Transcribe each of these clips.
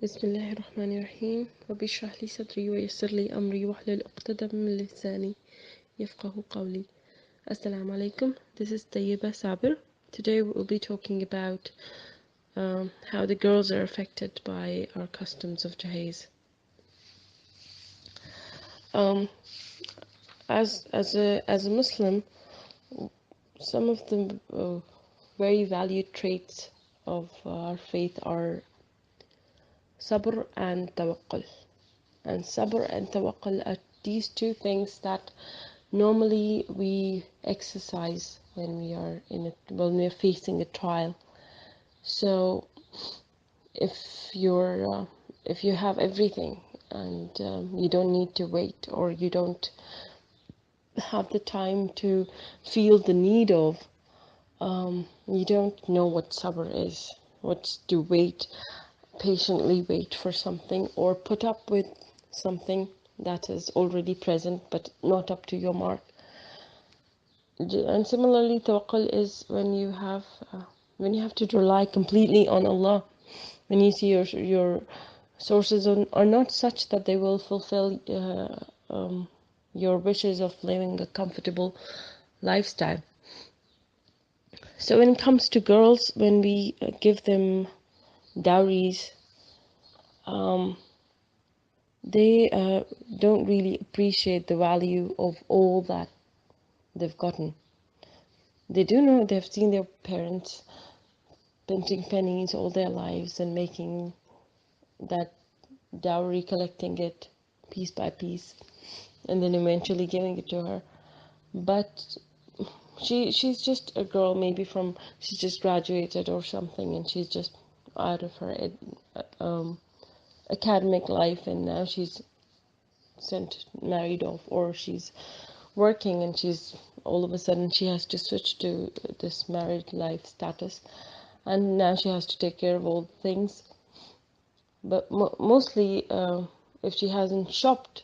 بسم الله الرحمن الرحيم رب اشرح لي صدري ويسر لي أمري واحلل عقدة من لساني يفقه قولي. Assalamu alaikum. This is Tayyaba Sabir. Today we will be talking about how the girls are affected by our customs of Jahez. Um, as a Muslim, some of the very valued traits of our faith are sabr and tawakkul. And sabr and tawakkul are these two things that normally we exercise when we are when we are facing a trial. So if you have everything and you don't need to wait, or you don't have the time to feel the need of, you don't know what sabr is, what's to wait, patiently wait for something, or put up with something that is already present but not up to your mark. And similarly, tawakkul is when you have to rely completely on Allah, when you see your sources are not such that they will fulfill your wishes of living a comfortable lifestyle. So when it comes to girls, when we give them dowries, they don't really appreciate the value of all that they've gotten. They do know they've seen their parents pinching pennies all their lives and making that dowry, collecting it piece by piece, and then eventually giving it to her. But she's just a girl, maybe she's just graduated or something, and she's just out of her academic life, and now she's married off, or she's working, and she's all of a sudden she has to switch to this married life status, and now she has to take care of all the things. But mostly, if she hasn't shopped,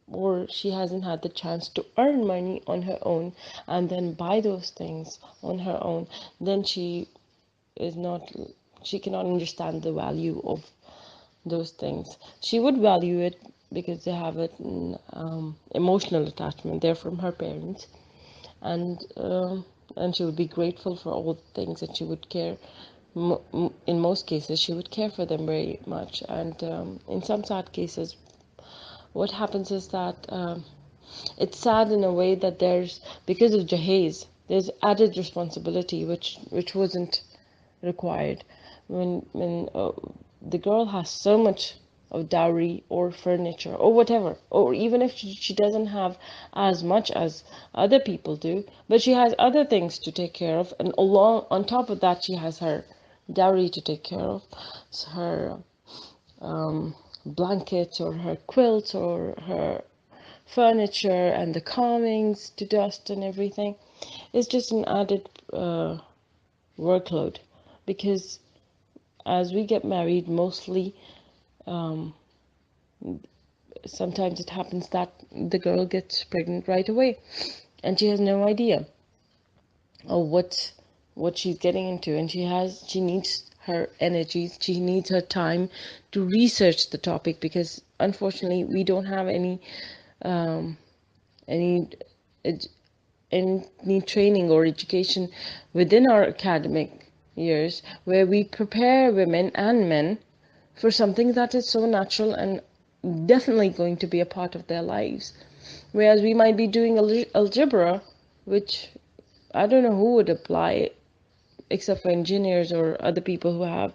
or she hasn't had the chance to earn money on her own and then buy those things on her own, then she cannot understand the value of those things. She would value it because they have an emotional attachment. They're from her parents, and she would be grateful for all the things, that she would care. In most cases, she would care for them very much, and in some sad cases, what happens is that it's sad in a way that because of Jahez, there's added responsibility which wasn't required. When the girl has so much of dowry or furniture or whatever, or even if she doesn't have as much as other people do, but she has other things to take care of, and on top of that, she has her dowry to take care of, so her blankets or her quilts or her furniture and the carvings to dust and everything. It's just an added workload, because as we get married, mostly sometimes it happens that the girl gets pregnant right away, and she has no idea of what she's getting into, and she needs her energy, she needs her time to research the topic, because unfortunately we don't have any any training or education within our academic years where we prepare women and men for something that is so natural and definitely going to be a part of their lives. Whereas we might be doing algebra, which I don't know who would apply it, except for engineers or other people who have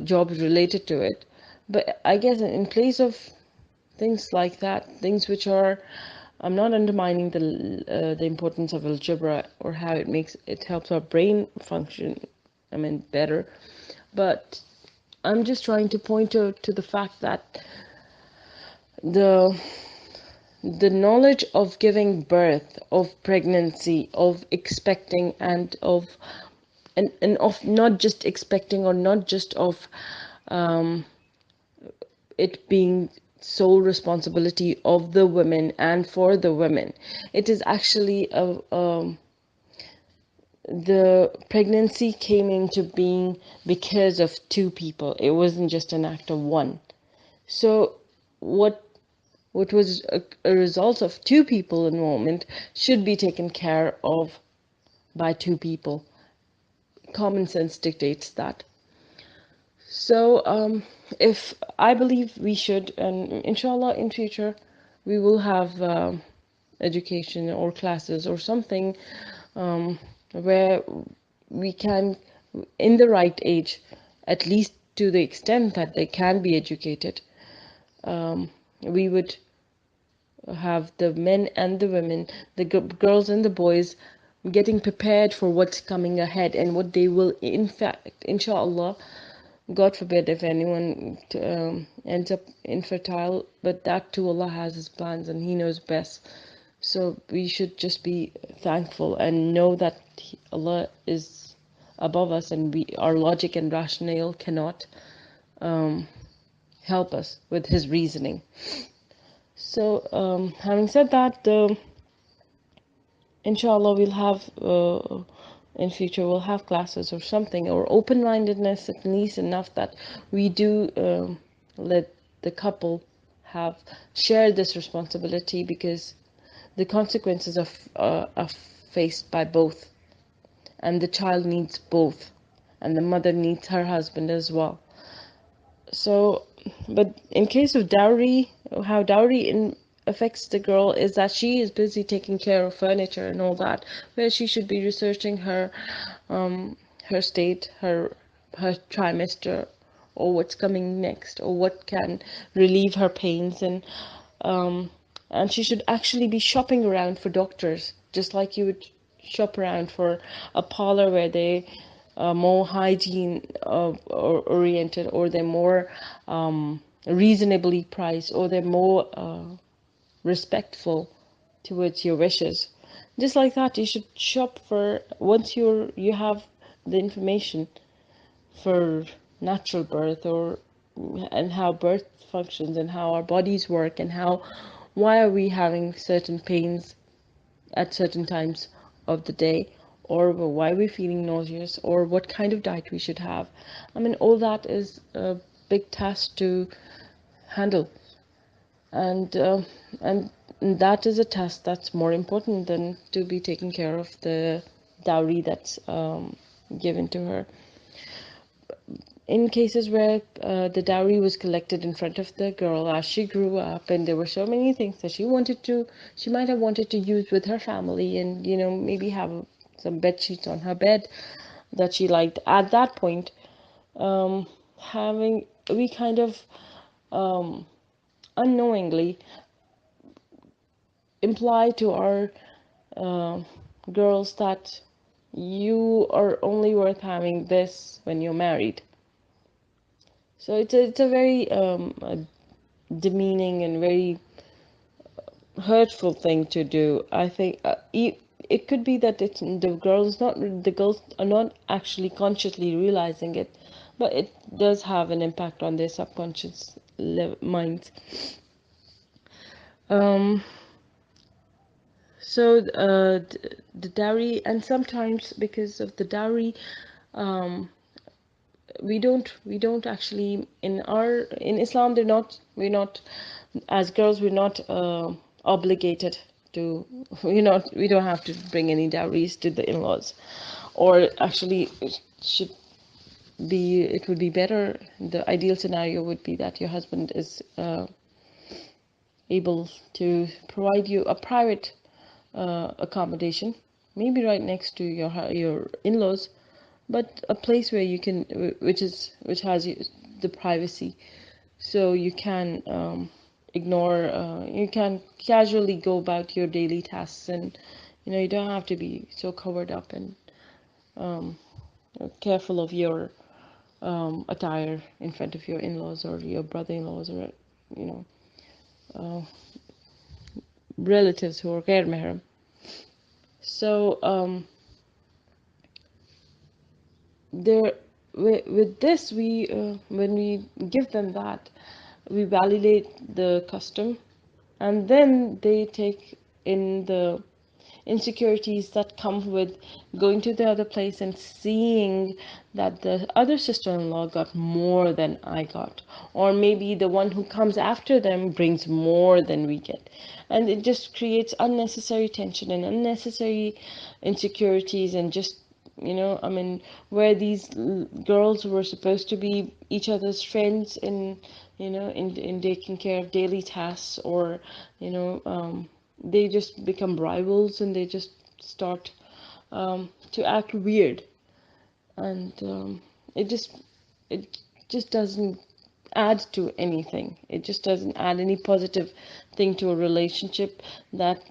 jobs related to it. But I guess in place of things like that, things which are, I'm not undermining the importance of algebra or how it helps our brain function, better, but I'm just trying to point to the fact that the knowledge of giving birth, of pregnancy, of expecting, and of not just expecting, or not just of it being sole responsibility of the women and for the women. It is actually the pregnancy came into being because of two people. It wasn't just an act of one. So what was a result of two people involvement should be taken care of by two people. Common sense dictates that. So if I believe we should, and inshallah in future we will have education or classes or something where we can, in the right age, at least to the extent that they can be educated, we would have the men and the women, the girls and the boys, getting prepared for what's coming ahead and what they will, in fact, inshallah, God forbid if anyone ends up infertile, but that too Allah has His plans and He knows best. So we should just be thankful and know that Allah is above us, and our logic and rationale cannot help us with His reasoning. So having said that, inshallah we'll have in future we'll have classes or something, or open-mindedness at least enough that we do let the couple have share this responsibility, because the consequences are faced by both, and the child needs both, and the mother needs her husband as well. So, but in case of dowry, how dowry affects the girl is that she is busy taking care of furniture and all that, where she should be researching her state, her trimester, or what's coming next, or what can relieve her pains, and she should actually be shopping around for doctors, just like you would shop around for a parlor where they more hygiene oriented, or they're more reasonably priced, or they're more respectful towards your wishes. Just like that, you should shop for, once you have the information for natural birth, or and how birth functions and how our bodies work, and why are we having certain pains at certain times of the day, or why we're feeling nauseous, or what kind of diet we should have. I mean, all that is a big task to handle, and that is a task that's more important than to be taking care of the dowry that's given to her. In cases where the dowry was collected in front of the girl as she grew up, and there were so many things that she might have wanted to use with her family, and maybe have some bed sheets on her bed that she liked at that point, having we kind of unknowingly imply to our girls that you are only worth having this when you're married. So it's a very demeaning and very hurtful thing to do. I think it could be that the girls are not actually consciously realizing it, but it does have an impact on their subconscious minds. So the dowry, and sometimes because of the dowry, we don't actually in Islam we're not, as girls we're not obligated to, we don't have to bring any dowries to the in-laws, or actually it would be better, the ideal scenario would be that your husband is able to provide you a private accommodation, maybe right next to your in-laws, but a place where you can, which has the privacy, so you can you can casually go about your daily tasks, and you don't have to be so covered up and careful of your attire in front of your in-laws or your brother-in-laws, or you know relatives who are ghair mahram. So there with this, when we give them that, we validate the custom, and then they take in insecurities that come with going to the other place and seeing that the other sister-in-law got more than I got, or maybe the one who comes after them brings more than we get, and it just creates unnecessary tension and unnecessary insecurities, and just, I mean, where these girls were supposed to be each other's friends in, in taking care of daily tasks, or, they just become rivals, and they just start to act weird, and it just it just doesn't add to anything. It just doesn't add any positive thing to a relationship that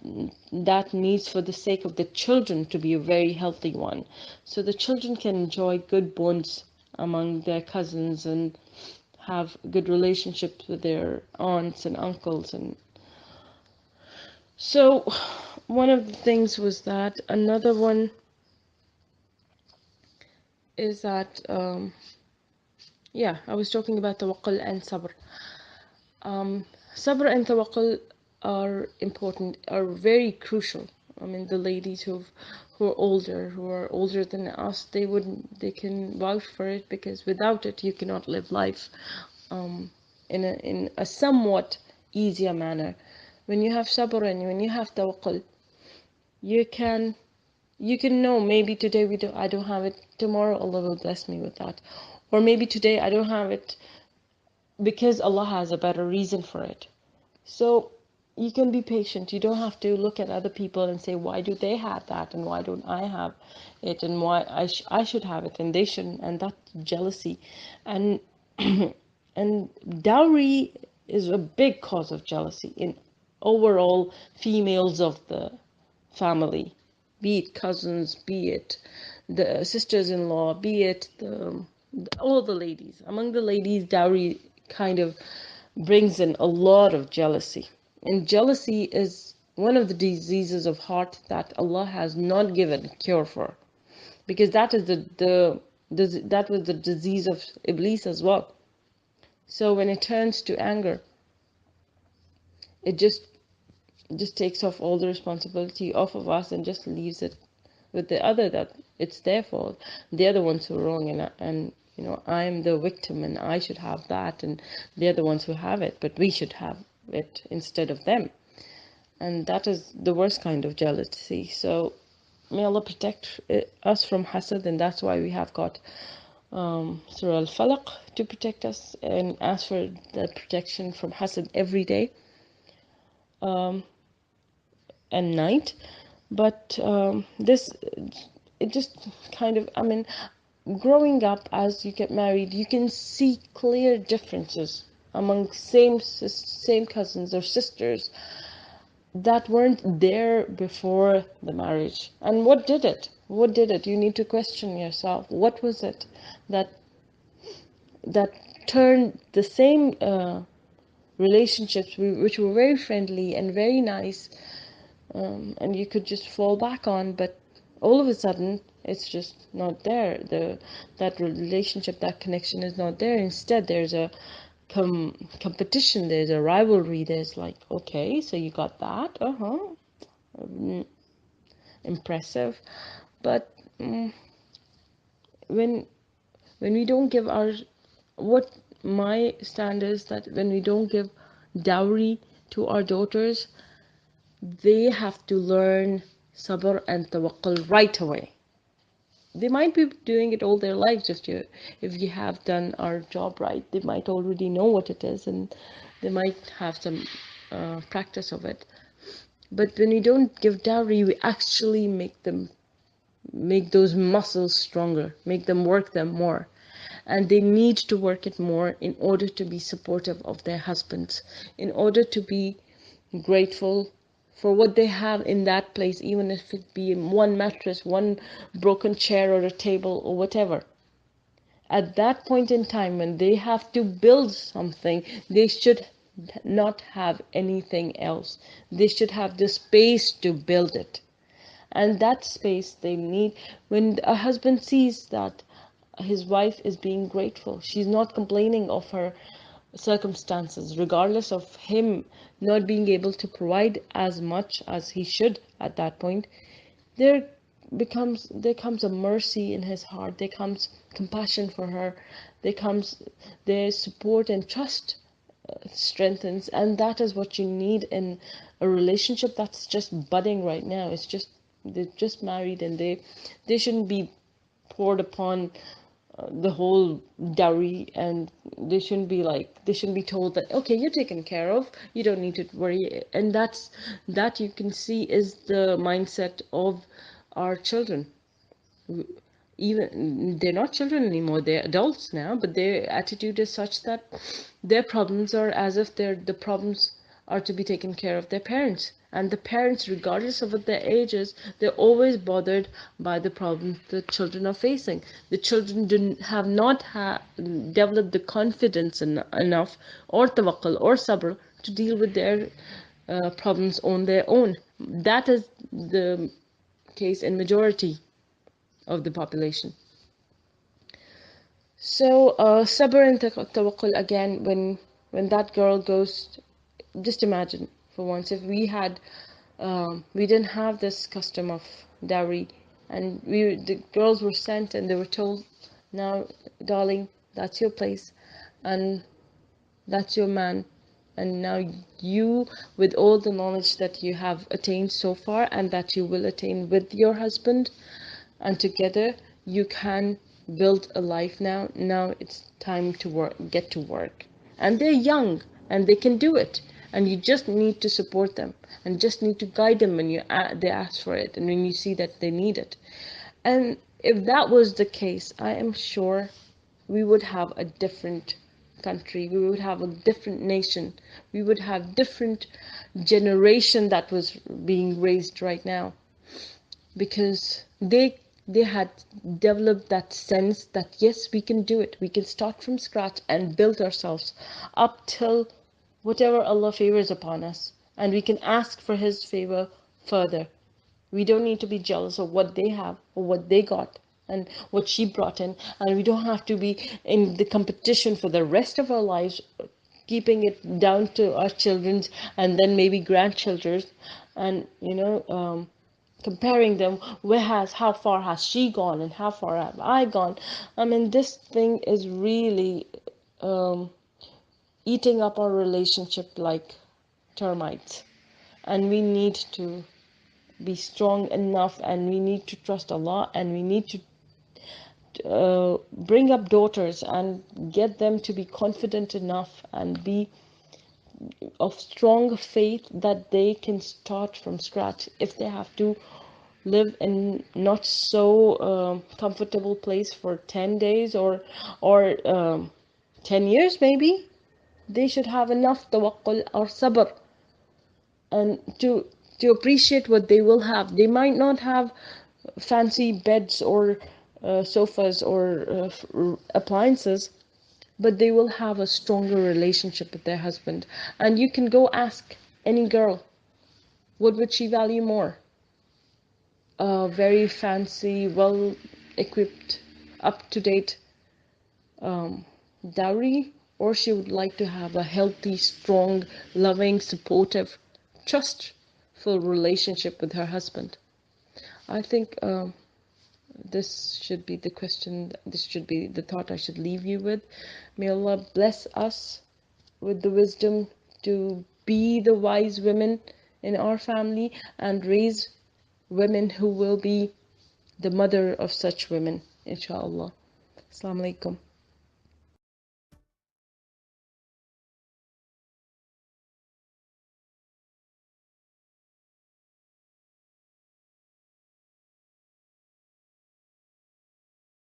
needs, for the sake of the children, to be a very healthy one, so the children can enjoy good bonds among their cousins and have good relationships with their aunts and uncles. And so one of the things was that, another one is that, yeah, I was talking about tawakkul and sabr. Sabr and tawakkul are important, are very crucial. I mean, the ladies who are older than us, they can vouch for it, because without it, you cannot live life in a somewhat easier manner. When you have sabr and when you have tawakkul, you can know, maybe today I don't have it, tomorrow Allah will bless me with that, or maybe today I don't have it because Allah has a better reason for it. So you can be patient. You don't have to look at other people and say, why do they have that and why don't I have it, and why I should have it and they shouldn't, and that's jealousy. And and dowry is a big cause of jealousy in overall females of the family, be it cousins, be it the sisters-in-law, be it all the ladies. Among the ladies, dowry kind of brings in a lot of jealousy. And jealousy is one of the diseases of heart that Allah has not given a cure for, because that is that was the disease of Iblis as well. So when it turns to anger, it just takes off all the responsibility off of us and just leaves it with the other, that it's their fault. They're the ones who are wrong, and I'm the victim and I should have that, and they're the ones who have it, but we should have it instead of them. And that is the worst kind of jealousy. So may Allah protect us from hasad, and that's why we have got Surah Al-Falaq to protect us and ask for the protection from hasad every day and night. But this, it just kind of, I mean, growing up, as you get married, you can see clear differences among same cousins or sisters that weren't there before the marriage. And what did it? What did it? You need to question yourself. What was it that turned the same relationships, which were very friendly and very nice, and you could just fall back on, but all of a sudden it's just not there. That relationship, that connection is not there. Instead, there's a competition, there's a rivalry. There's like, okay, so you got that, impressive. But when we don't give our, what my stand is, that when we don't give dowry to our daughters, they have to learn sabr and tawakkul right away. They might be doing it all their lives. Just if you have done our job right, they might already know what it is, and they might have some practice of it. But when we don't give dowry, we actually make those muscles stronger, make them work them more. And they need to work it more in order to be supportive of their husbands, in order to be grateful for what they have in that place, even if it be one mattress, one broken chair or a table or whatever. At that point in time, when they have to build something, they should not have anything else. They should have the space to build it. And that space they need, when a husband sees that his wife is being grateful, she's not complaining of her circumstances, regardless of him not being able to provide as much as he should at that point, there comes a mercy in his heart, there comes compassion for her, there comes their support and trust strengthens, and that is what you need in a relationship that's just budding right now. It's just they're just married, and they shouldn't be poured upon the whole dowry, and they shouldn't be told that okay, you're taken care of, you don't need to worry. And that you can see is the mindset of our children. Even they're not children anymore, they're adults now, but their attitude is such that their problems are as if the problems are to be taken care of their parents. And the parents, regardless of what their age is, they're always bothered by the problems the children are facing. The children have not developed the confidence enough, or tawakkul or sabr, to deal with their problems on their own. That is the case in majority of the population. So, sabr and tawakkul again, when that girl goes, just imagine for once if we didn't have this custom of dowry, and the girls were sent and they were told, now, darling, that's your place, and that's your man, and now you, with all the knowledge that you have attained so far and that you will attain with your husband, and together you can build a life now. Now it's time to work, get to work. And they're young and they can do it. And you just need to support them and just need to guide them when they ask for it and when you see that they need it. And if that was the case, I am sure we would have a different country, we would have a different nation, we would have different generation that was being raised right now, because they had developed that sense that yes, we can do it, we can start from scratch and build ourselves up till whatever Allah favors upon us, and we can ask for his favor further. We don't need to be jealous of what they have or what they got and what she brought in, and we don't have to be in the competition for the rest of our lives, keeping it down to our children's and then maybe grandchildren's, and comparing them. How far has she gone and how far have I gone? I mean, this thing is really um, eating up our relationship like termites, and we need to be strong enough, and we need to trust Allah, and we need to bring up daughters and get them to be confident enough and be of strong faith that they can start from scratch. If they have to live in not so comfortable place for 10 days or 10 years maybe, they should have enough tawakkul or sabr and to appreciate what they will have. They might not have fancy beds or sofas or appliances, but they will have a stronger relationship with their husband. And you can go ask any girl, what would she value more? A very fancy, well equipped, up to date dowry, or she would like to have a healthy, strong, loving, supportive, trustful relationship with her husband. I think this should be the question, this should be the thought I should leave you with. May Allah bless us with the wisdom to be the wise women in our family and raise women who will be the mother of such women, inshallah. Assalamu alaikum.